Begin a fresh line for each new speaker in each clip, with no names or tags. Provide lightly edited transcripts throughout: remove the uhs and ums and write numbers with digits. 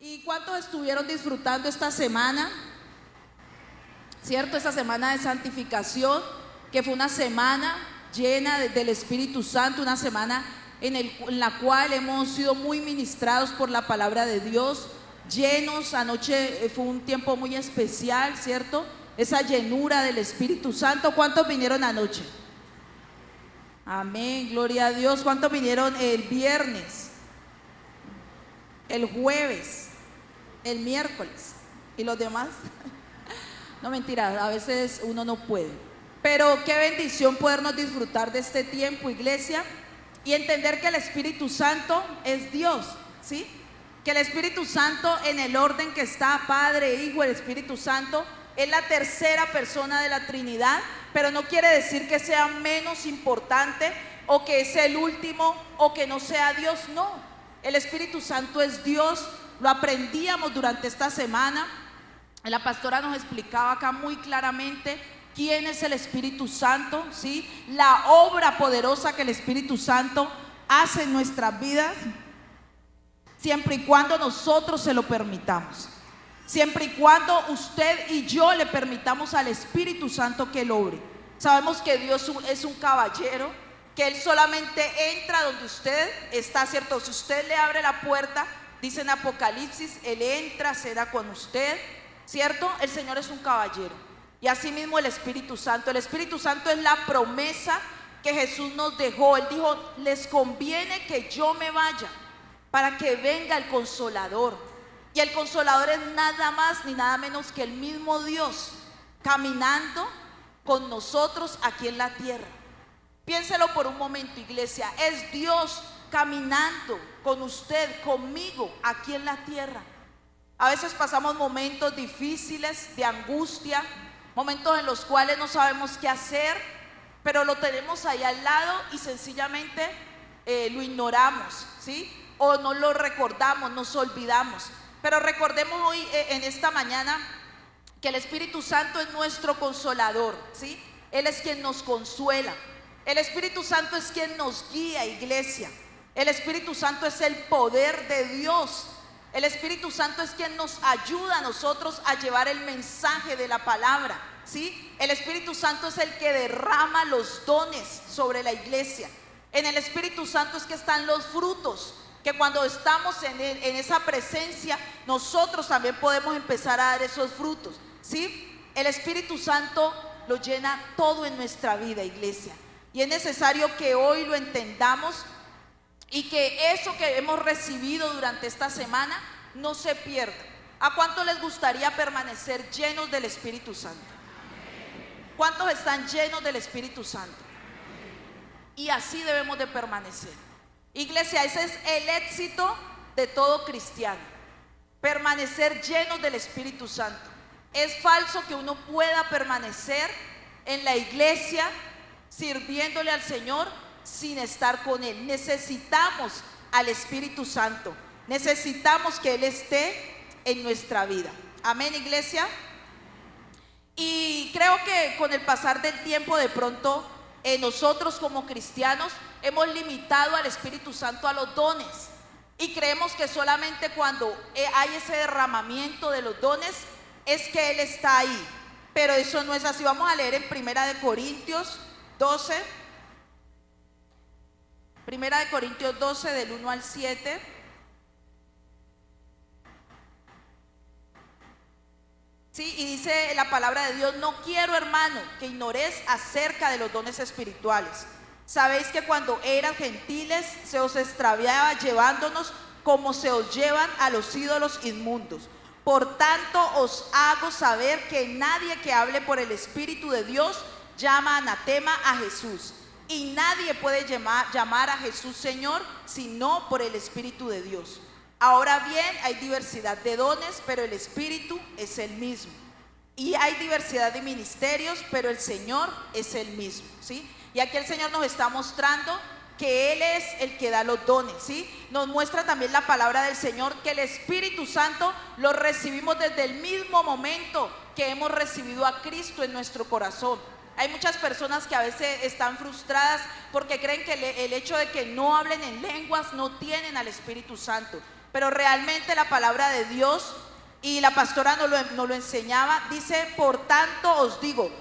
¿Y cuántos estuvieron disfrutando esta semana? ¿Cierto? Esta semana de santificación, que fue una semana llena del Espíritu Santo, una semana en la cual hemos sido muy ministrados por la palabra de Dios, llenos. Anoche fue un tiempo muy especial, ¿cierto? Esa llenura del Espíritu Santo. ¿Cuántos vinieron anoche? Amén, gloria a Dios. ¿Cuántos vinieron el viernes, el jueves, el miércoles y los demás? No, mentira, a veces uno no puede. Pero qué bendición podernos disfrutar de este tiempo, iglesia, y entender que el Espíritu Santo es Dios, ¿sí? Que el Espíritu Santo, en el orden que está Padre, Hijo, el Espíritu Santo, es la tercera persona de la Trinidad, pero no quiere decir que sea menos importante o que es el último o que no sea Dios, no. El Espíritu Santo es Dios, lo aprendíamos durante esta semana. La pastora nos explicaba acá muy claramente quién es el Espíritu Santo, ¿sí? La obra poderosa que el Espíritu Santo hace en nuestras vidas, siempre y cuando nosotros se lo permitamos, siempre y cuando usted y yo le permitamos al Espíritu Santo que él obre. Sabemos que Dios es un caballero, que Él solamente entra donde usted está, ¿cierto? Si usted le abre la puerta, dice en Apocalipsis, Él entra, será con usted, ¿cierto? El Señor es un caballero. Y así mismo el Espíritu Santo. El Espíritu Santo es la promesa que Jesús nos dejó. Él dijo, les conviene que yo me vaya para que venga el Consolador. Y el Consolador es nada más ni nada menos que el mismo Dios caminando con nosotros aquí en la tierra. Piénselo por un momento, iglesia. Es Dios caminando con usted, conmigo, aquí en la tierra. A veces pasamos momentos difíciles de angustia, momentos en los cuales no sabemos qué hacer, pero lo tenemos ahí al lado y sencillamente lo ignoramos, ¿sí? O no lo recordamos, nos olvidamos. Pero recordemos hoy, en esta mañana, que el Espíritu Santo es nuestro consolador, ¿sí? Él es quien nos consuela. El Espíritu Santo es quien nos guía, iglesia. El Espíritu Santo es el poder de Dios. El Espíritu Santo es quien nos ayuda a nosotros a llevar el mensaje de la palabra, ¿sí? El Espíritu Santo es el que derrama los dones sobre la iglesia. En el Espíritu Santo es que están los frutos, que cuando estamos en esa presencia, nosotros también podemos empezar a dar esos frutos, ¿sí? El Espíritu Santo lo llena todo en nuestra vida, iglesia. Y es necesario que hoy lo entendamos y que eso que hemos recibido durante esta semana no se pierda. ¿A cuántos les gustaría permanecer llenos del Espíritu Santo? ¿Cuántos están llenos del Espíritu Santo? Y así debemos de permanecer. Iglesia, ese es el éxito de todo cristiano, permanecer llenos del Espíritu Santo. Es falso que uno pueda permanecer en la iglesia sirviéndole al Señor sin estar con Él. Necesitamos al Espíritu Santo, necesitamos que Él esté en nuestra vida. Amén, iglesia. Y creo que con el pasar del tiempo, de pronto nosotros como cristianos hemos limitado al Espíritu Santo a los dones y creemos que solamente cuando hay ese derramamiento de los dones es que Él está ahí, pero eso no es así. Vamos a leer en Primera de Corintios 12, Primera de Corintios 12 del 1 al 7. Sí, y dice la palabra de Dios: no quiero, hermano, que ignoréis acerca de los dones espirituales. Sabéis que cuando eran gentiles se os extraviaba llevándonos como se os llevan a los ídolos inmundos. Por tanto os hago saber que nadie que hable por el Espíritu de Dios llama anatema a Jesús. Y nadie puede llamar a Jesús Señor sino por el Espíritu de Dios. Ahora bien, hay diversidad de dones, pero el Espíritu es el mismo. Y hay diversidad de ministerios, pero el Señor es el mismo, ¿sí? Y aquí el Señor nos está mostrando que Él es el que da los dones, ¿sí? Nos muestra también la palabra del Señor que el Espíritu Santo lo recibimos desde el mismo momento que hemos recibido a Cristo en nuestro corazón. Hay muchas personas que a veces están frustradas porque creen que el hecho de que no hablen en lenguas no tienen al Espíritu Santo. pero realmente la palabra de Dios, y la pastora nos lo enseñaba, dice: por tanto os digo,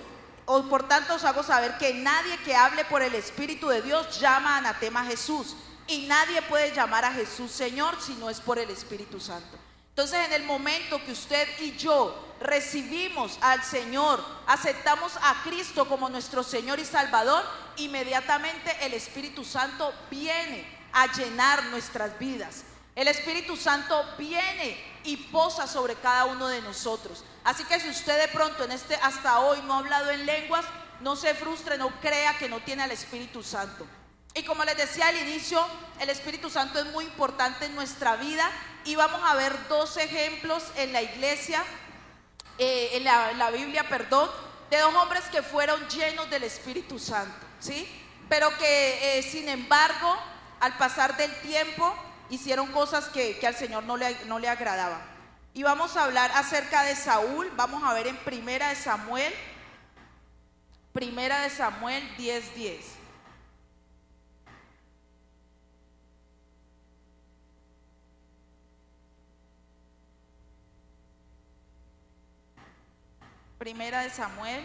o por tanto os hago saber que nadie que hable por el Espíritu de Dios llama anatema a Jesús, y nadie puede llamar a Jesús Señor si no es por el Espíritu Santo. Entonces, en el momento que usted y yo recibimos al Señor, aceptamos a Cristo como nuestro Señor y Salvador, inmediatamente el Espíritu Santo viene a llenar nuestras vidas. El Espíritu Santo viene y posa sobre cada uno de nosotros. Así que si usted de pronto hasta hoy no ha hablado en lenguas, no se frustre, no crea que no tiene al Espíritu Santo. Y como les decía al inicio, el Espíritu Santo es muy importante en nuestra vida, y vamos a ver dos ejemplos en la iglesia, en la Biblia, de dos hombres que fueron llenos del Espíritu Santo, ¿sí? Pero que sin embargo, al pasar del tiempo, hicieron cosas que al Señor no le agradaban. Y vamos a hablar acerca de Saúl. Vamos a ver en Primera de Samuel 10:10. Primera de Samuel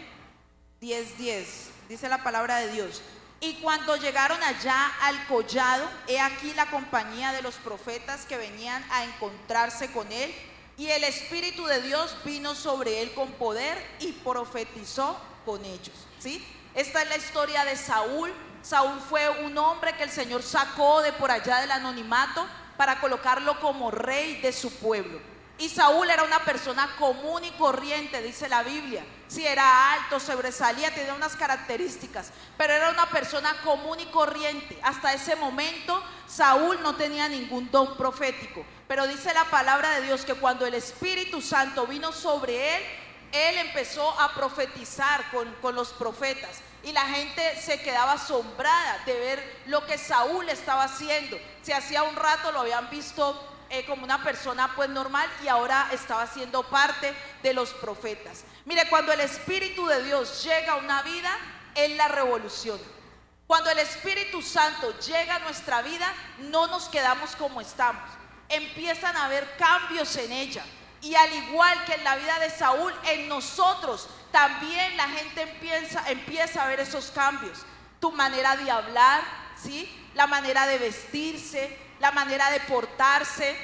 10:10, dice la palabra de Dios: y cuando llegaron allá al collado, he aquí la compañía de los profetas que venían a encontrarse con él, y el Espíritu de Dios vino sobre él con poder y profetizó con ellos, ¿sí? Esta es la historia de Saúl. Saúl fue un hombre que el Señor sacó de por allá del anonimato para colocarlo como rey de su pueblo. Y Saúl era una persona común y corriente, dice la Biblia. Sí, era alto, sobresalía, tenía unas características, pero era una persona común y corriente. Hasta ese momento Saúl no tenía ningún don profético, pero dice la palabra de Dios que cuando el Espíritu Santo vino sobre él empezó a profetizar con los profetas, y la gente se quedaba asombrada de ver lo que Saúl estaba haciendo. Si hacía un rato lo habían visto como una persona pues normal, y ahora estaba siendo parte de los profetas. Mire, cuando el Espíritu de Dios llega a una vida, Él la revoluciona. Cuando el Espíritu Santo llega a nuestra vida, no nos quedamos como estamos, empiezan a haber cambios en ella. Y al igual que en la vida de Saúl, en nosotros también la gente empieza a ver esos cambios. Tu manera de hablar, ¿sí? La manera de vestirse, la manera de portarse,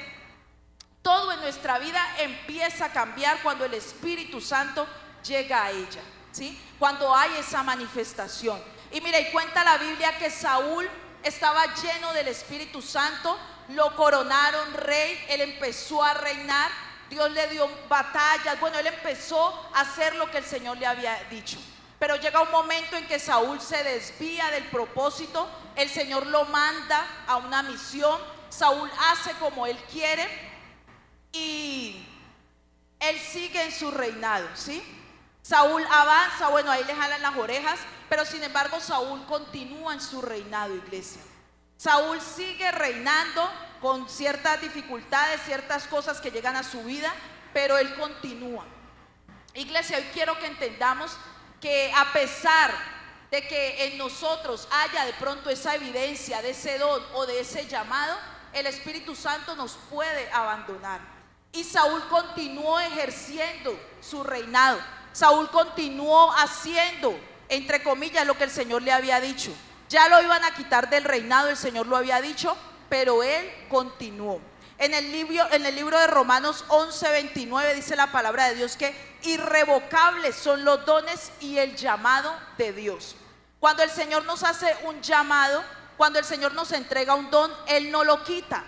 todo en nuestra vida empieza a cambiar cuando el Espíritu Santo llega a ella, ¿sí? Cuando hay esa manifestación. Y mira, y cuenta la Biblia que Saúl estaba lleno del Espíritu Santo, lo coronaron rey, él empezó a reinar, Dios le dio batallas, bueno, él empezó a hacer lo que el Señor le había dicho. Pero llega un momento en que Saúl se desvía del propósito, el Señor lo manda a una misión, Saúl hace como él quiere y él sigue en su reinado, ¿sí? Saúl avanza, bueno, ahí le jalan las orejas, pero sin embargo Saúl continúa en su reinado, iglesia. Saúl sigue reinando con ciertas dificultades, ciertas cosas que llegan a su vida, pero él continúa. Iglesia, hoy quiero que entendamos que a pesar de que en nosotros haya de pronto esa evidencia de ese don o de ese llamado, el Espíritu Santo nos puede abandonar. Y Saúl continuó ejerciendo su reinado. Saúl continuó haciendo, entre comillas, lo que el Señor le había dicho. Ya lo iban a quitar del reinado, el Señor lo había dicho, pero él continuó. En el libro de Romanos 11:29 dice la palabra de Dios que irrevocables son los dones y el llamado de Dios. Cuando el Señor nos hace un llamado, cuando el Señor nos entrega un don, Él no lo quita.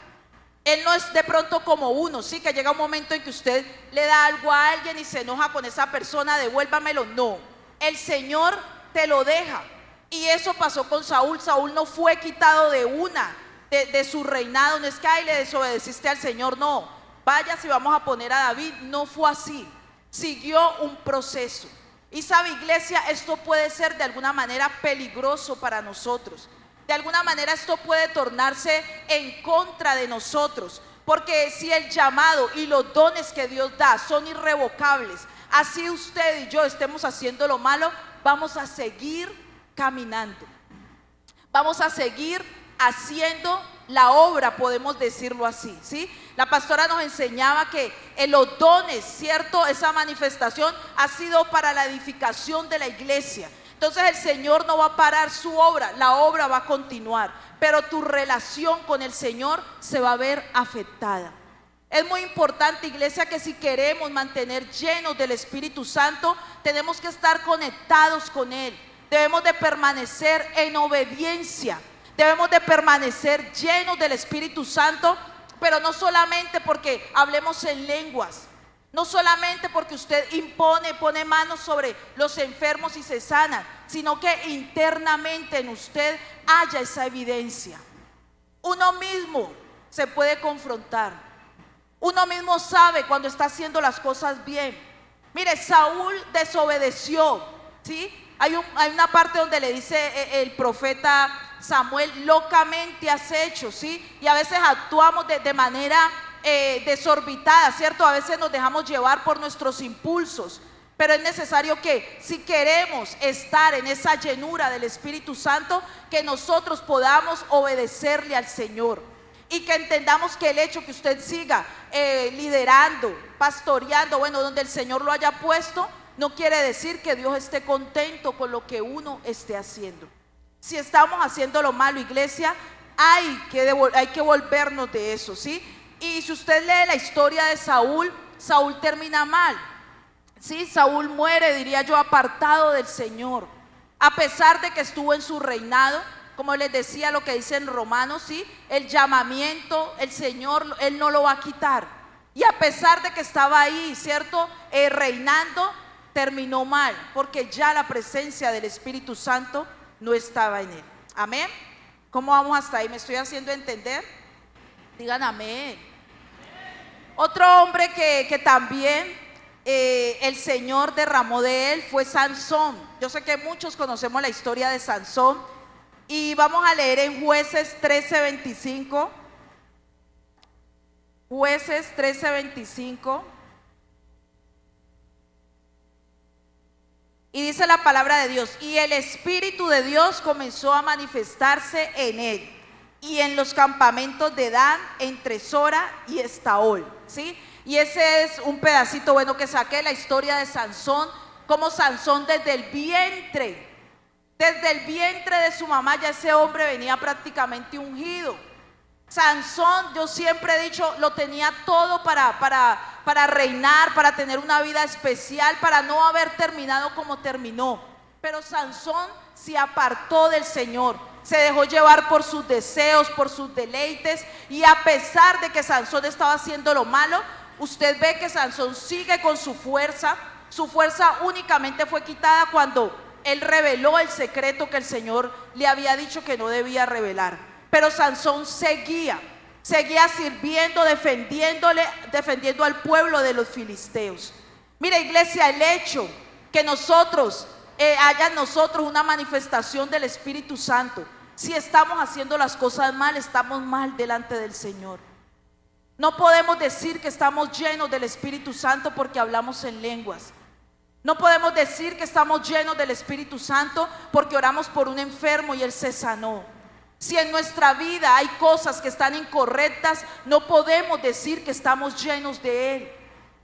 Él no es de pronto como uno, sí, que llega un momento en que usted le da algo a alguien y se enoja con esa persona, devuélvamelo. No, el Señor te lo deja. Y eso pasó con Saúl. Saúl no fue quitado de su reinado. No es que ahí le desobedeciste al Señor, no. Vaya, si vamos a poner a David, no fue así. Siguió un proceso. Y sabe, iglesia, esto puede ser de alguna manera peligroso para nosotros. De alguna manera esto puede tornarse en contra de nosotros, porque si el llamado y los dones que Dios da son irrevocables, así usted y yo estemos haciendo lo malo, vamos a seguir caminando, vamos a seguir haciendo la obra, podemos decirlo así, ¿sí? La pastora nos enseñaba que los dones, ¿cierto? Esa manifestación ha sido para la edificación de la iglesia. Entonces el Señor no va a parar su obra, la obra va a continuar, pero tu relación con el Señor se va a ver afectada. Es muy importante, iglesia, que si queremos mantener llenos del Espíritu Santo, tenemos que estar conectados con Él. Debemos de permanecer en obediencia. Debemos de permanecer llenos del Espíritu Santo, pero no solamente porque hablemos en lenguas, no solamente porque usted pone manos sobre los enfermos y se sanan, sino que internamente en usted haya esa evidencia. Uno mismo se puede confrontar. Uno mismo sabe cuando está haciendo las cosas bien. Mire, Saúl desobedeció, ¿sí? Hay una parte donde le dice el profeta Samuel: locamente has hecho, ¿sí? Y a veces actuamos de manera desorbitada, ¿cierto? A veces nos dejamos llevar por nuestros impulsos, pero es necesario que, si queremos estar en esa llenura del Espíritu Santo, que nosotros podamos obedecerle al Señor y que entendamos que el hecho que usted siga liderando, pastoreando, bueno, donde el Señor lo haya puesto, no quiere decir que Dios esté contento con lo que uno esté haciendo. Si estamos haciendo lo malo, iglesia, hay que volvernos de eso, ¿sí? Y si usted lee la historia de Saúl, Saúl termina mal, ¿sí? Saúl muere, diría yo, apartado del Señor, a pesar de que estuvo en su reinado. Como les decía, lo que dice en Romanos, ¿sí? El llamamiento, el Señor, Él no lo va a quitar. Y a pesar de que estaba ahí, ¿cierto? Reinando, terminó mal, porque ya la presencia del Espíritu Santo no estaba en él. Amén. ¿Cómo vamos hasta ahí? ¿Me estoy haciendo entender? Digan amén. Otro hombre que también el Señor derramó de él fue Sansón. Yo sé que muchos conocemos la historia de Sansón, y vamos a leer en Jueces 13:25. Jueces 13:25. Y dice la palabra de Dios: y el Espíritu de Dios comenzó a manifestarse en él y en los campamentos de Dan, entre Sora y Estaol, ¿sí? Y ese es un pedacito bueno que saqué, la historia de Sansón, como Sansón desde el vientre de su mamá, ya ese hombre venía prácticamente ungido. Sansón, yo siempre he dicho, lo tenía todo para reinar, para tener una vida especial, para no haber terminado como terminó. Pero Sansón se apartó del Señor, se dejó llevar por sus deseos, por sus deleites, y a pesar de que Sansón estaba haciendo lo malo, usted ve que Sansón sigue con su fuerza. Su fuerza únicamente fue quitada cuando él reveló el secreto que el Señor le había dicho que no debía revelar. Pero Sansón seguía sirviendo, defendiendo al pueblo de los filisteos. Mira, iglesia, el hecho que haya en nosotros una manifestación del Espíritu Santo, si estamos haciendo las cosas mal, estamos mal delante del Señor. No podemos decir que estamos llenos del Espíritu Santo porque hablamos en lenguas. No podemos decir que estamos llenos del Espíritu Santo porque oramos por un enfermo y él se sanó. Si en nuestra vida hay cosas que están incorrectas, no podemos decir que estamos llenos de Él.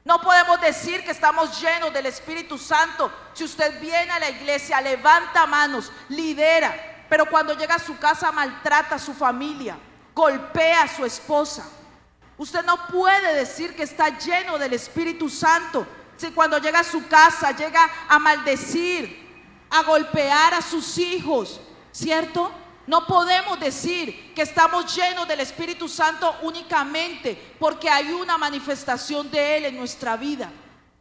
No podemos decir que estamos llenos del Espíritu Santo. Si usted viene a la iglesia, levanta manos, lidera, pero cuando llega a su casa maltrata a su familia, golpea a su esposa. Usted no puede decir que está lleno del Espíritu Santo si cuando llega a su casa llega a maldecir, a golpear a sus hijos, ¿cierto? No podemos decir que estamos llenos del Espíritu Santo únicamente porque hay una manifestación de Él en nuestra vida.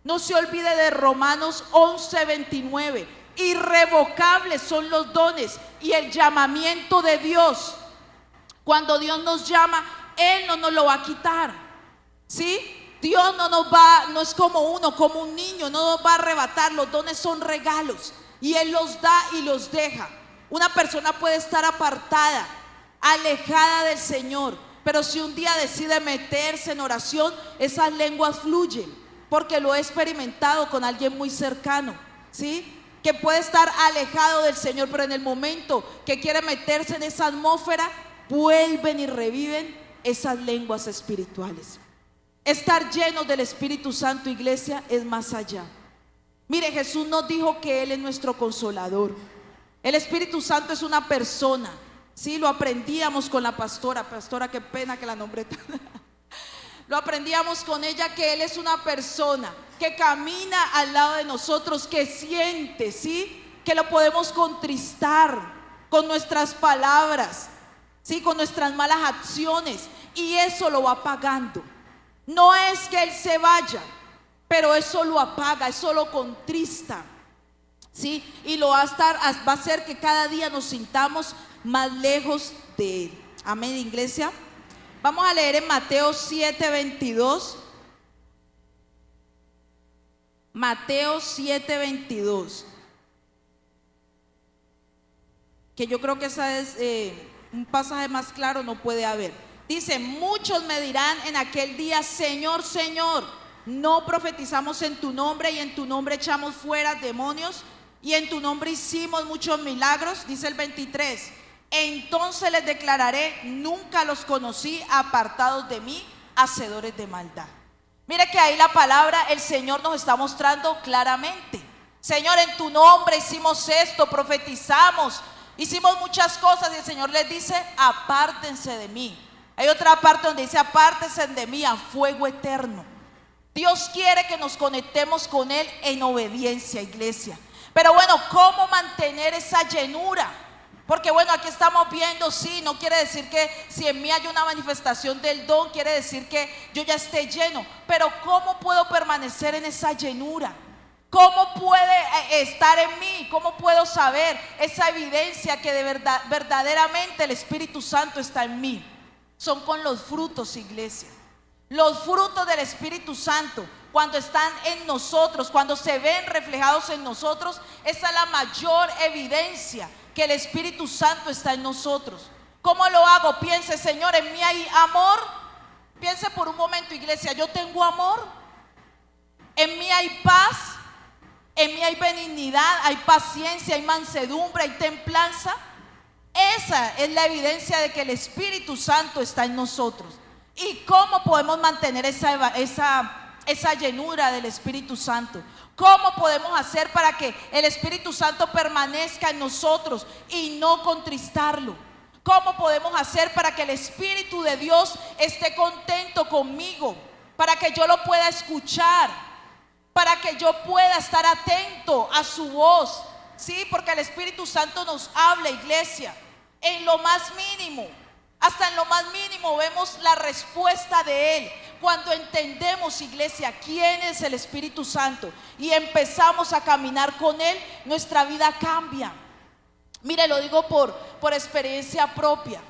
No se olvide de Romanos 11:29. Irrevocables son los dones y el llamamiento de Dios. Cuando Dios nos llama, Él no nos lo va a quitar, ¿sí? Dios no es como un niño, no nos va a arrebatar. Los dones son regalos y Él los da y los deja. Una persona puede estar apartada, alejada del Señor, pero si un día decide meterse en oración, esas lenguas fluyen, porque lo he experimentado con alguien muy cercano, ¿sí? Que puede estar alejado del Señor, pero en el momento que quiere meterse en esa atmósfera, vuelven y reviven esas lenguas espirituales. Estar llenos del Espíritu Santo, iglesia, es más allá. Mire, Jesús nos dijo que Él es nuestro consolador. El Espíritu Santo es una persona. Sí, lo aprendíamos con la pastora, qué pena que la nombré. Lo aprendíamos con ella, que Él es una persona que camina al lado de nosotros, que siente, ¿sí? Que lo podemos contristar con nuestras palabras, ¿sí? Con nuestras malas acciones, y eso lo va pagando. No es que Él se vaya, pero eso lo apaga, eso lo contrista, ¿sí? Y lo va a hacer que cada día nos sintamos más lejos de Él. Amén, iglesia. Vamos a leer en Mateo 7:22. Mateo 7:22. Que yo creo que esa es un pasaje más claro, no puede haber. Dice: muchos me dirán en aquel día: Señor, Señor, ¿no profetizamos en tu nombre, y en tu nombre echamos fuera demonios, y en tu nombre hicimos muchos milagros? Dice el 23: entonces les declararé: nunca los conocí, apartados de mí, hacedores de maldad. Mire que ahí la palabra, el Señor nos está mostrando claramente: Señor, en tu nombre hicimos esto, profetizamos, hicimos muchas cosas, y el Señor les dice: apártense de mí. Hay otra parte donde dice: apártense de mí a fuego eterno. Dios quiere que nos conectemos con Él en obediencia, iglesia. Pero bueno, ¿cómo mantener esa llenura? Porque bueno, aquí estamos viendo, sí, no quiere decir que si en mí hay una manifestación del don, quiere decir que yo ya esté lleno. Pero ¿cómo puedo permanecer en esa llenura? ¿Cómo puede estar en mí? ¿Cómo puedo saber esa evidencia que de verdad, verdaderamente el Espíritu Santo está en mí? Son con los frutos, iglesia. Los frutos del Espíritu Santo, cuando están en nosotros, cuando se ven reflejados en nosotros, esa es la mayor evidencia que el Espíritu Santo está en nosotros. ¿Cómo lo hago? Piense: Señor, en mí hay amor. Piense por un momento, iglesia: yo tengo amor. En mí hay paz. En mí hay benignidad, hay paciencia, hay mansedumbre, hay templanza. Esa es la evidencia de que el Espíritu Santo está en nosotros. ¿Y cómo podemos mantener esa llenura del Espíritu Santo? ¿Cómo podemos hacer para que el Espíritu Santo permanezca en nosotros y no contristarlo? ¿Cómo podemos hacer para que el Espíritu de Dios esté contento conmigo? Para que yo lo pueda escuchar, para que yo pueda estar atento a su voz. Sí, porque el Espíritu Santo nos habla, iglesia, en lo más mínimo. Hasta en lo más mínimo vemos la respuesta de Él. Cuando entendemos, iglesia, quién es el Espíritu Santo y empezamos a caminar con Él, nuestra vida cambia. Mire, lo digo por experiencia propia.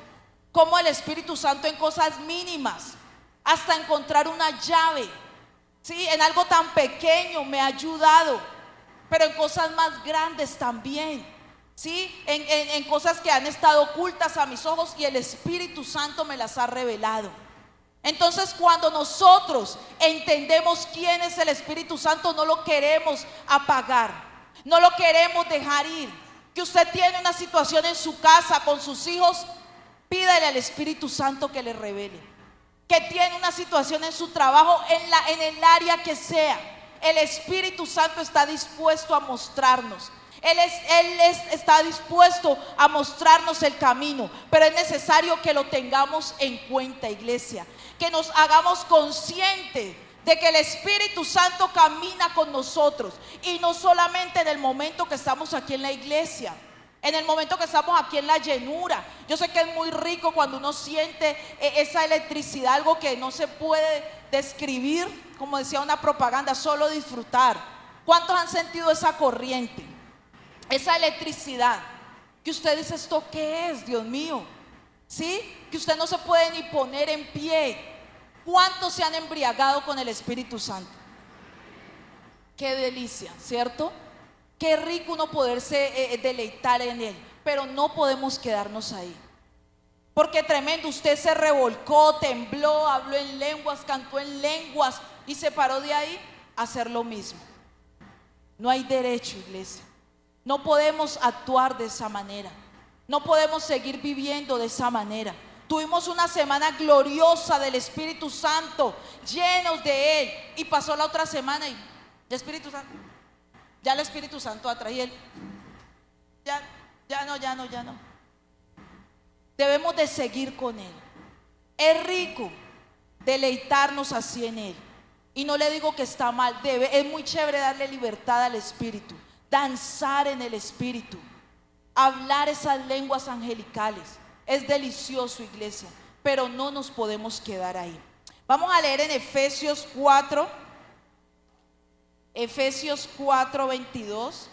Como el Espíritu Santo en cosas mínimas, hasta encontrar una llave, ¿sí? En algo tan pequeño me ha ayudado, pero en cosas más grandes también. ¿Sí? En cosas que han estado ocultas a mis ojos, y el Espíritu Santo me las ha revelado. Entonces, cuando nosotros entendemos quién es el Espíritu Santo, no lo queremos apagar, no lo queremos dejar ir. Que usted tiene una situación en su casa con sus hijos, pídale al Espíritu Santo que le revele. Que tiene una situación en su trabajo, en el área que sea, el Espíritu Santo está dispuesto a mostrarnos. Él está dispuesto a mostrarnos el camino, pero es necesario que lo tengamos en cuenta, iglesia. Que nos hagamos conscientes de que el Espíritu Santo camina con nosotros, y no solamente en el momento que estamos aquí en la iglesia, en el momento que estamos aquí en la llenura. Yo sé que es muy rico cuando uno siente esa electricidad, algo que no se puede describir, como decía una propaganda, solo disfrutar. ¿Cuántos han sentido esa corriente? Esa electricidad, que usted dice: ¿esto qué es, Dios mío? ¿Sí? Que usted no se puede ni poner en pie. ¿Cuántos se han embriagado con el Espíritu Santo? Qué delicia, ¿cierto? Qué rico uno poderse deleitar en Él. Pero no podemos quedarnos ahí, porque tremendo, usted se revolcó, tembló, habló en lenguas, cantó en lenguas, y se paró de ahí a hacer lo mismo. No hay derecho, iglesia. No podemos actuar de esa manera. No podemos seguir viviendo de esa manera. Tuvimos una semana gloriosa del Espíritu Santo, llenos de Él. Y pasó la otra semana y el Espíritu Santo, ya el Espíritu Santo atrás y Él, ya no. Debemos de seguir con Él. Es rico deleitarnos así en Él. Y no le digo que está mal, es muy chévere darle libertad al Espíritu, danzar en el Espíritu, hablar esas lenguas angelicales. Es delicioso, iglesia, pero no nos podemos quedar ahí. Vamos a leer en Efesios 4, 22.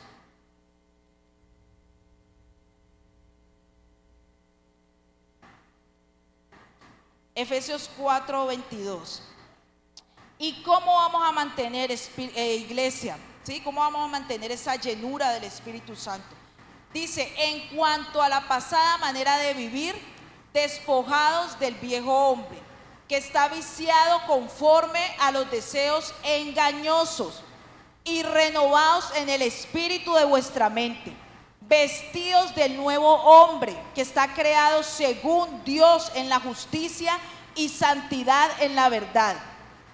Efesios 4, 22. ¿Y cómo vamos a mantener, iglesia? ¿Sí? ¿Cómo vamos a mantener esa llenura del Espíritu Santo? Dice, en cuanto a la pasada manera de vivir, despojados del viejo hombre, que está viciado conforme a los deseos engañosos, y renovados en el espíritu de vuestra mente, vestidos del nuevo hombre, que está creado según Dios en la justicia y santidad en la verdad.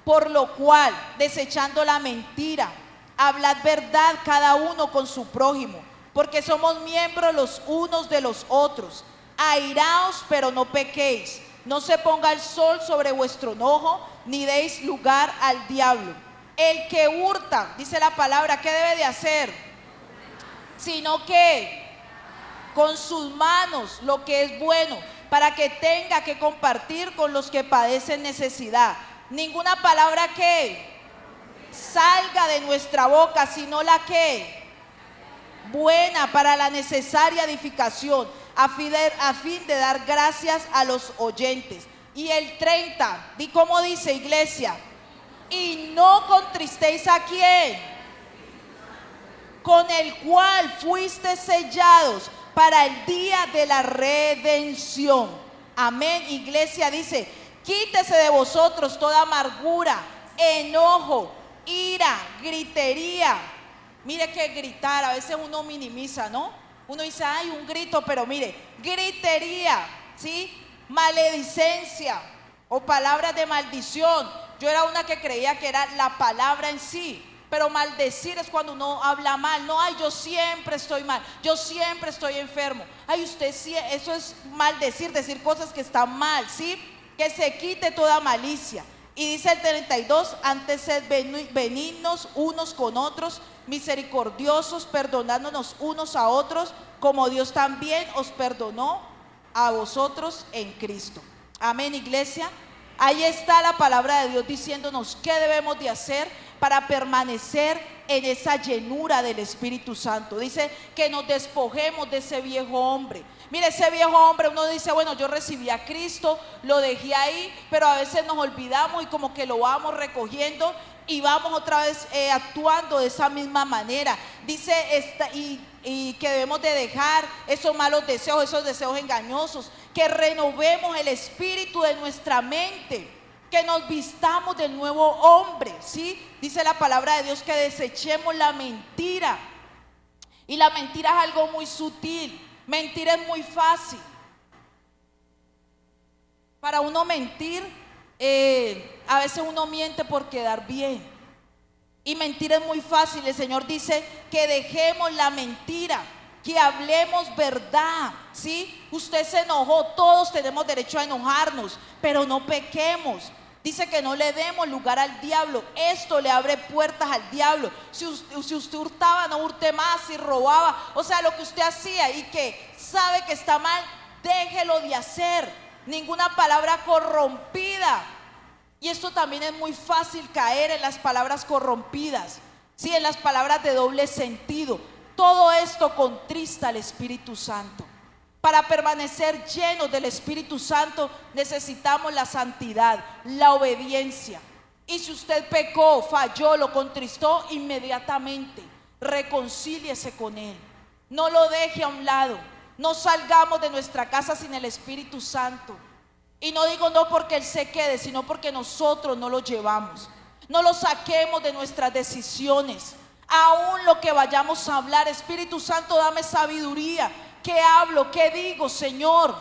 Por lo cual, desechando la mentira, hablad verdad cada uno con su prójimo, porque somos miembros los unos de los otros. Airaos, pero no pequéis. No se ponga el sol sobre vuestro enojo, ni deis lugar al diablo. El que hurta, dice la palabra, ¿qué debe de hacer? Sino que con sus manos lo que es bueno, para que tenga que compartir con los que padecen necesidad. Ninguna palabra que salga de nuestra boca, sino la que buena para la necesaria edificación, a fin de dar gracias a los oyentes. Y el 30, ¿y cómo dice, iglesia? Y no contristéis a quién, con el cual fuiste sellados para el día de la redención. Amén, iglesia. Dice, quítese de vosotros toda amargura, enojo, ira, gritería. Mire que gritar, a veces uno minimiza, ¿no? Uno dice, ay, un grito, pero mire, gritería, ¿sí? Maledicencia o palabras de maldición. Yo era una que creía que era la palabra en sí, pero maldecir es cuando uno habla mal. No, ay, yo siempre estoy mal, yo siempre estoy enfermo. Ay, usted sí, eso es maldecir, decir cosas que están mal, ¿sí? Que se quite toda malicia. Y dice el 32, antes sed benignos unos con otros, misericordiosos, perdonándonos unos a otros, como Dios también os perdonó a vosotros en Cristo. Amén, iglesia. Ahí está la palabra de Dios diciéndonos qué debemos de hacer para permanecer en esa llenura del Espíritu Santo. Dice que nos despojemos de ese viejo hombre. Mire, ese viejo hombre, uno dice, bueno, yo recibí a Cristo, lo dejé ahí, pero a veces nos olvidamos y como que lo vamos recogiendo y vamos otra vez actuando de esa misma manera. Dice y que debemos de dejar esos malos deseos, esos deseos engañosos, que renovemos el espíritu de nuestra mente, que nos vistamos del nuevo hombre, ¿sí? Dice la palabra de Dios que desechemos la mentira. Y la mentira es algo muy sutil. Mentir es muy fácil. Para uno mentir, a veces uno miente por quedar bien. Y mentir es muy fácil. El Señor dice que dejemos la mentira, que hablemos verdad, ¿sí? Usted se enojó, todos tenemos derecho a enojarnos, pero no pequemos. Dice que no le demos lugar al diablo. Esto le abre puertas al diablo. Si usted hurtaba, no hurte más. Si robaba, o sea, lo que usted hacía y que sabe que está mal, déjelo de hacer. Ninguna palabra corrompida. Y esto también es muy fácil caer en las palabras corrompidas, ¿sí? En las palabras de doble sentido. Todo esto contrista al Espíritu Santo. Para permanecer llenos del Espíritu Santo necesitamos la santidad, la obediencia. Y si usted pecó, falló, lo contristó, inmediatamente reconcíliese con Él. No lo deje a un lado. No salgamos de nuestra casa sin el Espíritu Santo. Y no digo no porque Él se quede, sino porque nosotros no lo llevamos. No lo saquemos de nuestras decisiones. Aún lo que vayamos a hablar, Espíritu Santo, dame sabiduría. ¿Qué hablo? ¿Qué digo, Señor?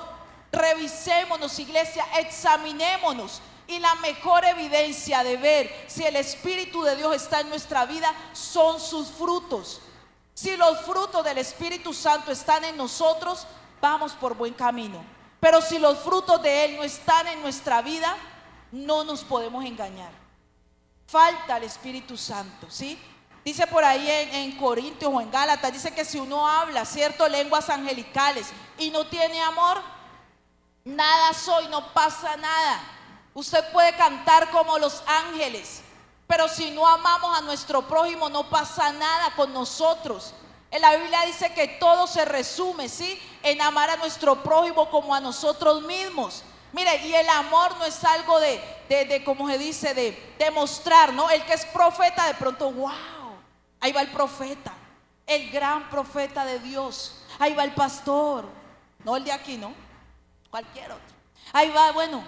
Revisémonos, iglesia, examinémonos. Y la mejor evidencia de ver si el Espíritu de Dios está en nuestra vida son sus frutos. Si los frutos del Espíritu Santo están en nosotros, vamos por buen camino. Pero si los frutos de Él no están en nuestra vida, no nos podemos engañar. Falta el Espíritu Santo, ¿sí? Dice por ahí en Corintios o en Gálatas, dice que si uno habla, ¿cierto?, lenguas angelicales y no tiene amor, nada soy, no pasa nada. Usted puede cantar como los ángeles, pero si no amamos a nuestro prójimo, no pasa nada con nosotros. En la Biblia dice que todo se resume, ¿sí?, en amar a nuestro prójimo como a nosotros mismos. Mire, y el amor no es algo de como se dice, de demostrar, ¿no? El que es profeta, de pronto, wow, ahí va el profeta, el gran profeta de Dios. Ahí va el pastor, no el de aquí, ¿no? Cualquier otro. Ahí va, bueno,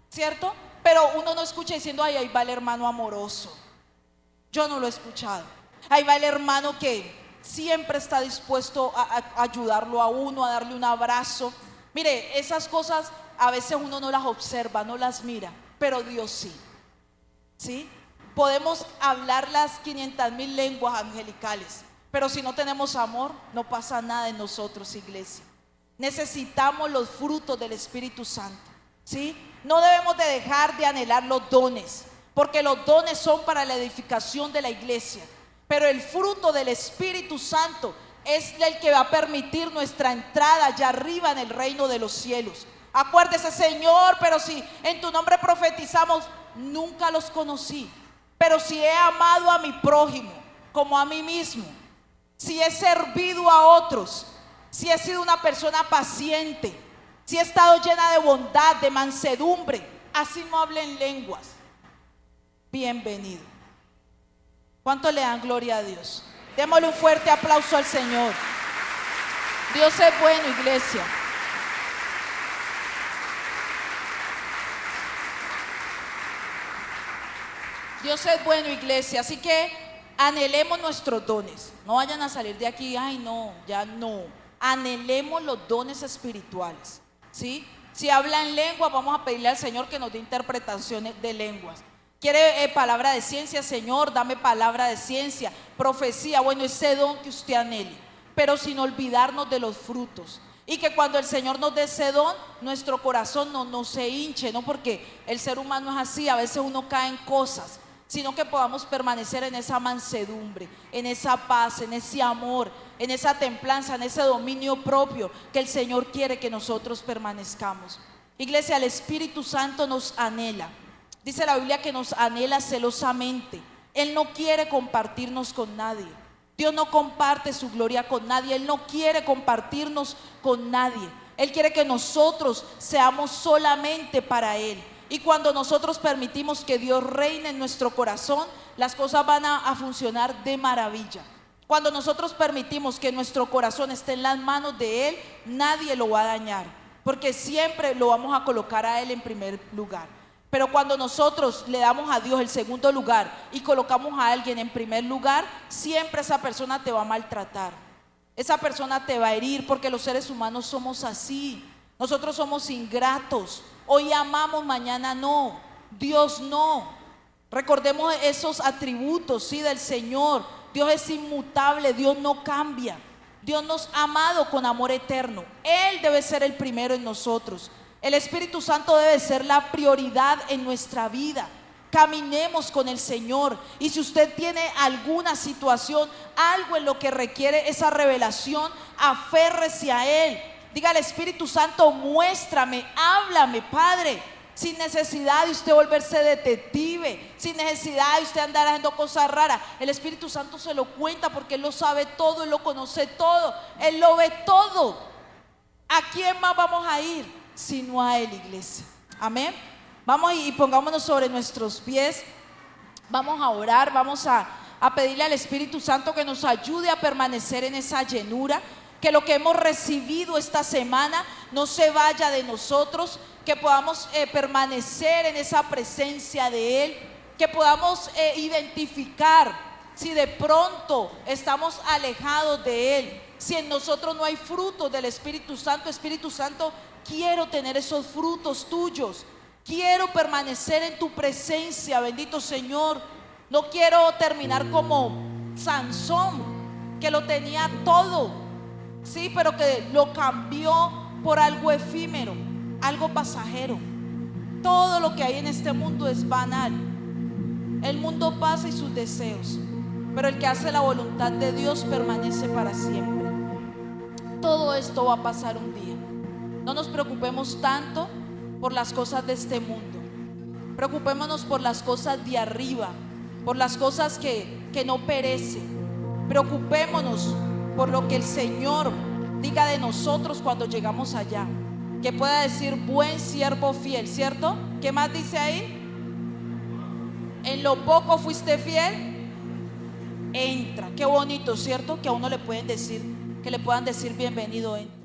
¿cierto? Pero uno no escucha diciendo, ay, ahí va el hermano amoroso. Yo no lo he escuchado. Ahí va el hermano que siempre está dispuesto a ayudarlo a uno, a darle un abrazo. Mire, esas cosas a veces uno no las observa, no las mira, pero Dios sí. ¿Sí? Podemos hablar las 500,000 lenguas angelicales, pero si no tenemos amor, no pasa nada en nosotros, iglesia. Necesitamos los frutos del Espíritu Santo, ¿sí? No debemos de dejar de anhelar los dones, porque los dones son para la edificación de la iglesia. Pero el fruto del Espíritu Santo es el que va a permitir nuestra entrada allá arriba en el reino de los cielos. Acuérdese, Señor, pero si en tu nombre profetizamos, nunca los conocí. Pero si he amado a mi prójimo como a mí mismo, si he servido a otros, si he sido una persona paciente, si he estado llena de bondad, de mansedumbre, así no hable en lenguas, bienvenido. ¿Cuánto le dan gloria a Dios? Démosle un fuerte aplauso al Señor. Dios es bueno, iglesia. Dios es bueno, iglesia. Así que anhelemos nuestros dones. No vayan a salir de aquí, ay no, ya no. Anhelemos los dones espirituales, ¿sí? Si habla en lengua, vamos a pedirle al Señor que nos dé interpretaciones de lenguas. ¿Quiere palabra de ciencia? Señor, dame palabra de ciencia. Profecía, bueno, ese don que usted anhele, pero sin olvidarnos de los frutos. Y que cuando el Señor nos dé ese don, nuestro corazón no se hinche, ¿no? Porque el ser humano es así, a veces uno cae en cosas, sino que podamos permanecer en esa mansedumbre, en esa paz, en ese amor, en esa templanza, en ese dominio propio que el Señor quiere que nosotros permanezcamos. Iglesia, el Espíritu Santo nos anhela. Dice la Biblia que nos anhela celosamente. Él no quiere compartirnos con nadie. Dios no comparte su gloria con nadie. Él no quiere compartirnos con nadie. Él quiere que nosotros seamos solamente para Él. Y cuando nosotros permitimos que Dios reine en nuestro corazón, las cosas van a funcionar de maravilla. Cuando nosotros permitimos que nuestro corazón esté en las manos de Él, nadie lo va a dañar, porque siempre lo vamos a colocar a Él en primer lugar. Pero cuando nosotros le damos a Dios el segundo lugar y colocamos a alguien en primer lugar, siempre esa persona te va a maltratar. Esa persona te va a herir, porque los seres humanos somos así. Nosotros somos ingratos. Hoy amamos, mañana no. Dios no. Recordemos esos atributos, ¿sí?, del Señor. Dios es inmutable, Dios no cambia. Dios nos ha amado con amor eterno. Él debe ser el primero en nosotros. El Espíritu Santo debe ser la prioridad en nuestra vida. Caminemos con el Señor. Y si usted tiene alguna situación, algo en lo que requiere esa revelación, aférrese a Él. Diga al Espíritu Santo, muéstrame, háblame, Padre. Sin necesidad de usted volverse detective, sin necesidad de usted andar haciendo cosas raras. El Espíritu Santo se lo cuenta porque Él lo sabe todo, Él lo conoce todo, Él lo ve todo. ¿A quién más vamos a ir sino a Él, iglesia? Amén. Vamos y pongámonos sobre nuestros pies. Vamos a orar, vamos a pedirle al Espíritu Santo que nos ayude a permanecer en esa llenura. Que lo que hemos recibido esta semana no se vaya de nosotros, que podamos permanecer en esa presencia de Él, que podamos identificar si de pronto estamos alejados de Él, si en nosotros no hay frutos del Espíritu Santo. Espíritu Santo, quiero tener esos frutos tuyos. Quiero permanecer en tu presencia, bendito Señor. No quiero terminar como Sansón, que lo tenía todo, sí, pero que lo cambió por algo efímero, algo pasajero. Todo lo que hay en este mundo es banal. El mundo pasa y sus deseos, pero el que hace la voluntad de Dios permanece para siempre. Todo esto va a pasar un día. No nos preocupemos tanto por las cosas de este mundo. Preocupémonos por las cosas de arriba, por las cosas que no perecen. Preocupémonos por lo que el Señor diga de nosotros cuando llegamos allá. Que pueda decir: buen siervo fiel, ¿cierto? ¿Qué más dice ahí? En lo poco fuiste fiel, entra. Qué bonito, ¿cierto? Que a uno le pueden decir, que le puedan decir: bienvenido, entra.